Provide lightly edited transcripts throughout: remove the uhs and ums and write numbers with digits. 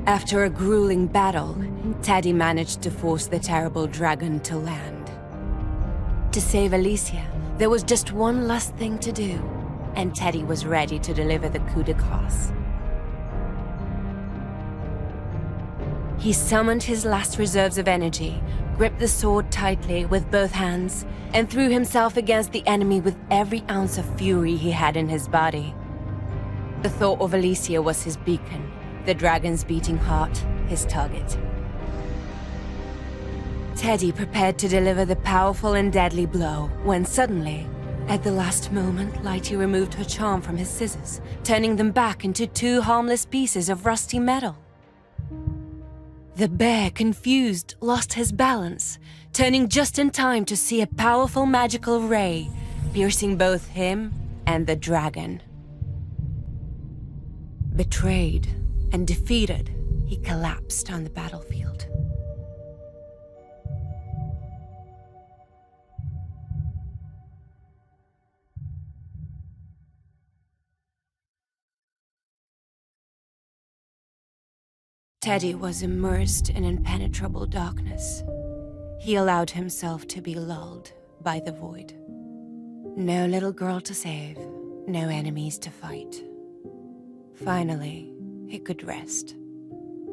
After a grueling battle, Teddy managed to force the terrible dragon to land. To save Alicia, there was just one last thing to do, and Teddy was ready to deliver the coup de grace. He summoned his last reserves of energy, gripped the sword tightly with both hands, and threw himself against the enemy with every ounce of fury he had in his body. The thought of Alicia was his beacon, the dragon's beating heart, his target. Teddy prepared to deliver the powerful and deadly blow when suddenly, at the last moment, Lighty removed her charm from his scissors, turning them back into two harmless pieces of rusty metal. The bear, confused, lost his balance, turning just in time to see a powerful magical ray, piercing both him and the dragon. Betrayed and defeated, he collapsed on the battlefield. Teddy was immersed in impenetrable darkness. He allowed himself to be lulled by the void. No little girl to save, no enemies to fight. Finally, he could rest.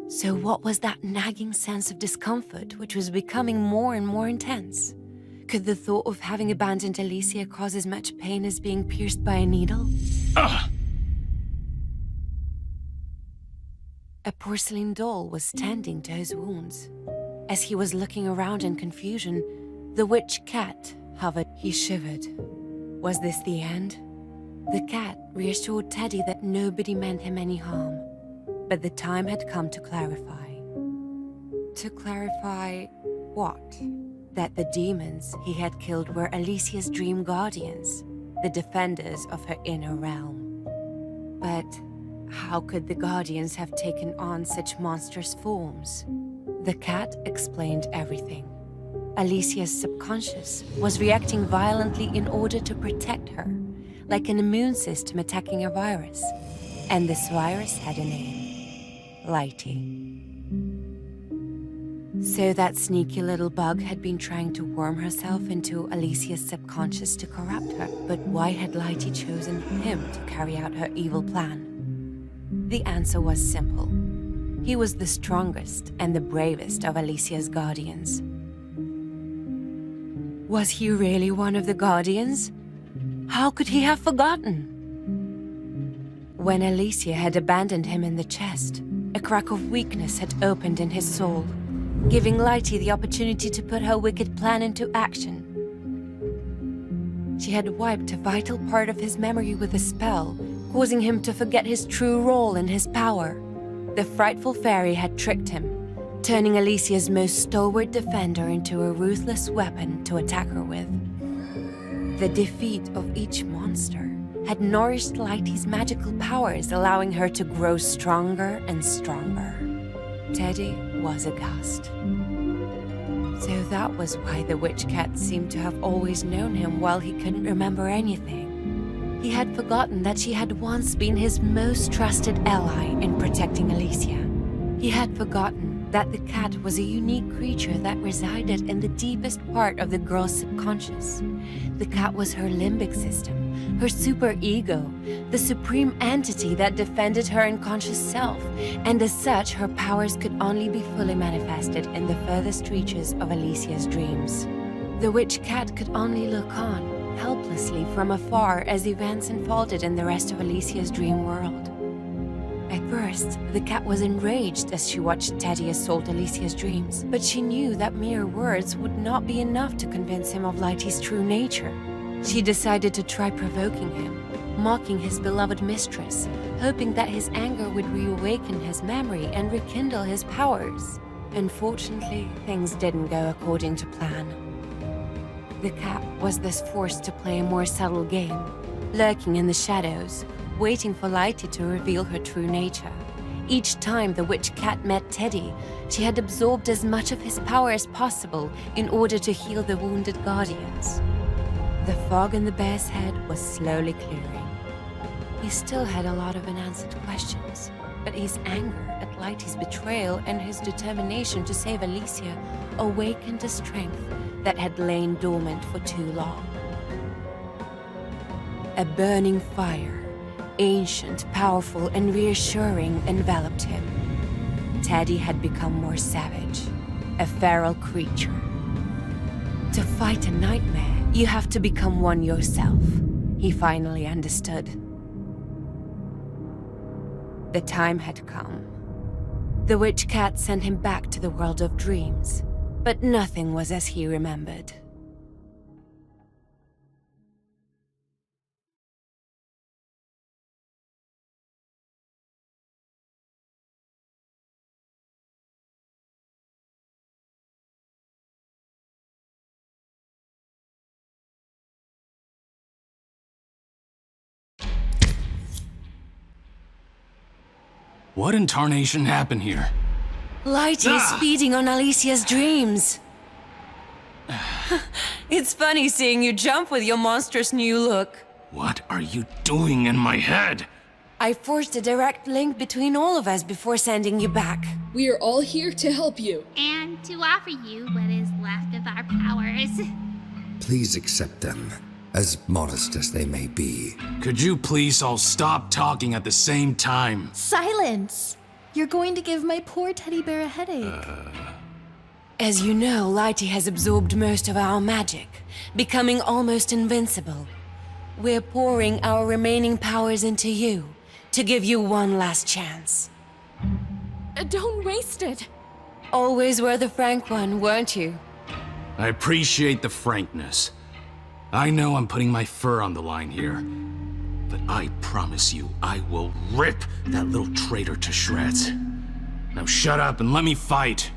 So what was that nagging sense of discomfort which was becoming more and more intense? Could the thought of having abandoned Alicia cause as much pain as being pierced by a needle? A porcelain doll was tending to his wounds. As he was looking around in confusion, the witch cat hovered. He shivered. Was this the end? The cat reassured Teddy that nobody meant him any harm, but the time had come to clarify. To clarify what? That the demons he had killed were Alicia's dream guardians, the defenders of her inner realm. But how could the guardians have taken on such monstrous forms? The cat explained everything. Alicia's subconscious was reacting violently in order to protect her, like an immune system attacking a virus. And this virus had a name: Lighty. So that sneaky little bug had been trying to worm herself into Alicia's subconscious to corrupt her. But why had Lighty chosen him to carry out her evil plan? The answer was simple. He was the strongest and the bravest of Alicia's guardians. Was he really one of the guardians? How could he have forgotten? When Alicia had abandoned him in the chest, a crack of weakness had opened in his soul, giving Lighty the opportunity to put her wicked plan into action. She had wiped a vital part of his memory with a spell, causing him to forget his true role and his power. The frightful fairy had tricked him, turning Alicia's most stalwart defender into a ruthless weapon to attack her with. The defeat of each monster had nourished Lighty's magical powers, allowing her to grow stronger and stronger. Teddy was aghast. So that was why the witch cat seemed to have always known him while he couldn't remember anything. He had forgotten that she had once been his most trusted ally in protecting Alicia. He had forgotten that the cat was a unique creature that resided in the deepest part of the girl's subconscious. The cat was her limbic system, her superego, the supreme entity that defended her unconscious self, and as such, her powers could only be fully manifested in the furthest reaches of Alicia's dreams. The witch cat could only look on, helplessly from afar as events unfolded in the rest of Alicia's dream world. At first, the cat was enraged as she watched Teddy assault Alicia's dreams, but she knew that mere words would not be enough to convince him of Lighty's true nature. She decided to try provoking him, mocking his beloved mistress, hoping that his anger would reawaken his memory and rekindle his powers. Unfortunately, things didn't go according to plan. The cat was thus forced to play a more subtle game, lurking in the shadows, waiting for Lighty to reveal her true nature. Each time the witch cat met Teddy, she had absorbed as much of his power as possible in order to heal the wounded guardians. The fog in the bear's head was slowly clearing. He still had a lot of unanswered questions, but his anger at Lighty's betrayal and his determination to save Alicia awakened a strength that had lain dormant for too long. A burning fire, ancient, powerful, and reassuring, enveloped him. Teddy had become more savage, a feral creature. To fight a nightmare, you have to become one yourself, he finally understood. The time had come. The witch cat sent him back to the world of dreams, but nothing was as he remembered. What in tarnation happened here? Lighty is feeding on Alicia's dreams. It's funny seeing you jump with your monstrous new look. What are you doing in my head? I forged a direct link between all of us before sending you back. We are all here to help you. And to offer you what is left of our powers. Please accept them, as modest as they may be. Could you please all stop talking at the same time? Silence! You're going to give my poor teddy bear a headache. As you know, Lighty has absorbed most of our magic, becoming almost invincible. We're pouring our remaining powers into you, to give you one last chance. Don't waste it. Always were the frank one, weren't you? I appreciate the frankness. I know I'm putting my fur on the line here, but I promise you I will rip that little traitor to shreds. Now shut up and let me fight.